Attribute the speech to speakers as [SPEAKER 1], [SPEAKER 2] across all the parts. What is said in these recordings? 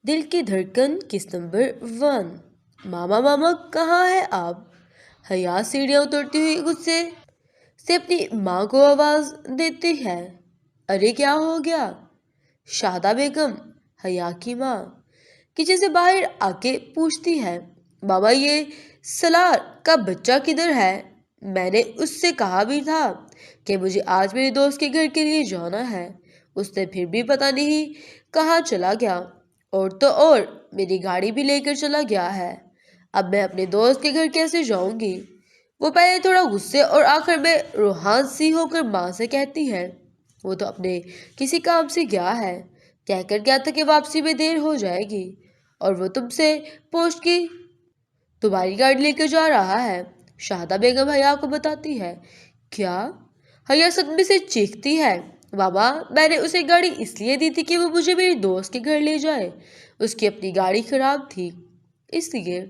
[SPEAKER 1] दिल की धड़कन किस नंबर 1। मामा मामा कहाँ है आप। हया सीढ़ियाँ उतरती हुई गुस्से से अपनी माँ को आवाज देती है। अरे क्या हो गया। शादा बेगम, हया की माँ, किचन से बाहर आके पूछती है। मामा ये सलार का बच्चा किधर है। मैंने उससे कहा भी था कि मुझे आज मेरे दोस्त के घर के लिए जाना है, उसने फिर भी पता नहीं कहाँ चला गया। और तो और मेरी गाड़ी भी लेकर चला गया है। अब मैं अपने दोस्त के घर कैसे जाऊंगी। वो पहले थोड़ा गुस्से और आखिर में रूहान सी होकर माँ से कहती है, वो तो अपने किसी काम से गया है, कहकर गया था कि वापसी में देर हो जाएगी और वो तुमसे पोस्ट की तुम्हारी गाड़ी लेकर जा रहा है। शाहदा बेगम हया को बताती है। क्या। हया सदमे से चीखती है। मामा मैंने उसे गाड़ी इसलिए दी थी कि वो मुझे मेरे दोस्त के घर ले जाए, उसकी अपनी गाड़ी खराब थी इसलिए।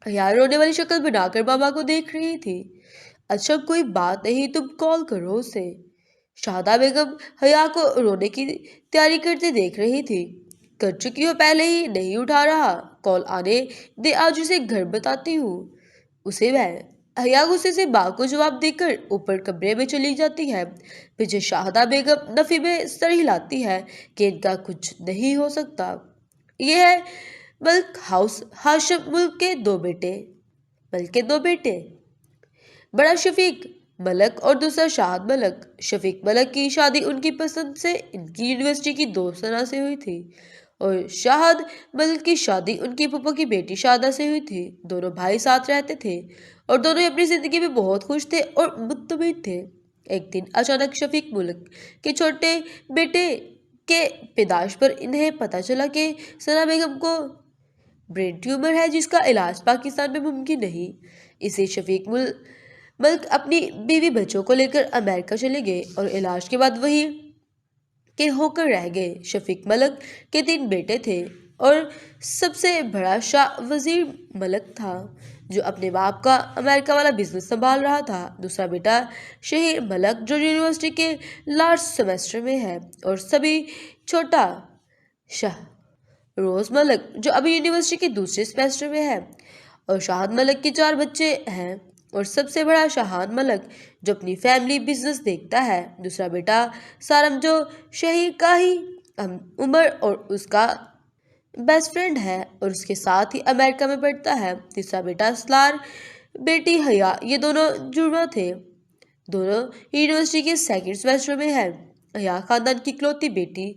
[SPEAKER 1] हया रोने वाली शक्ल बनाकर मामा को देख रही थी। अच्छा कोई बात नहीं, तुम कॉल करो उसे। शाहदा बेगम हया को रोने की तैयारी करते देख रही थी। कर चुकी हो पहले ही, नहीं उठा रहा, कॉल आने दे, आज उसे घर बताती हूँ उसे। वह हया गुस्से से बा को जवाब देकर ऊपर कमरे में चली जाती है। पीछे शाहदा बेगम नफी में सर हिलाती है कि इनका कुछ नहीं हो सकता। यह है मल्क हाउस हाशिम मुल्क के दो बेटे, बड़ा शफीक मलक और दूसरा शाहद मलक। शफीक मलक की शादी उनकी पसंद से इनकी यूनिवर्सिटी की दोस्त सना से हुई थी और शाहद मलक की शादी उनकी पुप्पा की बेटी शादा से हुई थी। दोनों भाई साथ रहते थे और दोनों अपनी जिंदगी में बहुत खुश थे और मुत्तमिन थे। एक दिन अचानक शफीक मलक के छोटे बेटे के पैदाश पर इन्हें पता चला कि सना बेगम को ब्रेन ट्यूमर है जिसका इलाज पाकिस्तान में मुमकिन नहीं। इसे मल्क अपनी बीवी बच्चों को लेकर अमेरिका चले गए और इलाज के बाद वहीं के होकर रह गए। शफीक मलक के 3 बेटे थे और सबसे बड़ा शाह वजीर मलक था जो अपने बाप का अमेरिका वाला बिजनेस संभाल रहा था। दूसरा बेटा शहीर मलक जो यूनिवर्सिटी के लास्ट सेमेस्टर में है और सभी छोटा शाह रोज मलक जो अभी यूनिवर्सिटी के दूसरे सेमेस्टर में है। और शाहद मलक के 4 बच्चे हैं और सबसे बड़ा शाहान मलक जो अपनी फैमिली बिजनेस देखता है। दूसरा बेटा सारम जो शहीर का ही उम्र और उसका बेस्ट फ्रेंड है और उसके साथ ही अमेरिका में पढ़ता है। तीसरा बेटा सलार, बेटी हया, ये दोनों जुड़वा थे, दोनों यूनिवर्सिटी के सेकंड सेमेस्टर में है। हया खानदान की इकलौती बेटी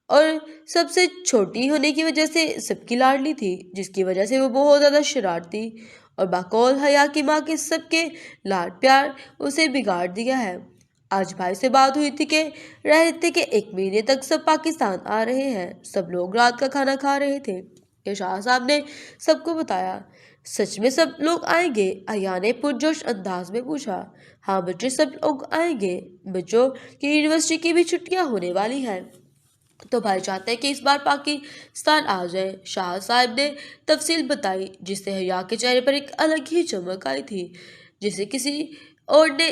[SPEAKER 1] और सबसे छोटी होने की वजह से सबकी लाडली थी, जिसकी वजह से वो बहुत ज़्यादा शरारती और बाकौल हया की माँ के सबके लाड प्यार उसे बिगाड़ दिया है। आज भाई से बात हुई थी कि रह थे कि 1 महीने तक सब पाकिस्तान आ रहे हैं। सब लोग रात का खाना खा रहे थे कि शाह साहब ने सबको बताया। सच में सब लोग आएंगे। हया ने पुरजोश अंदाज में पूछा। हाँ बच्चे सब लोग आएंगे, बच्चों की यूनिवर्सिटी की भी छुट्टियां होने वाली हैं तो भाई चाहते हैं कि इस बार पाकिस्तान आ जाए। शाह साहब ने तफसील बताई जिससे हया के चेहरे पर एक अलग ही चमक आई थी जिसे किसी और ने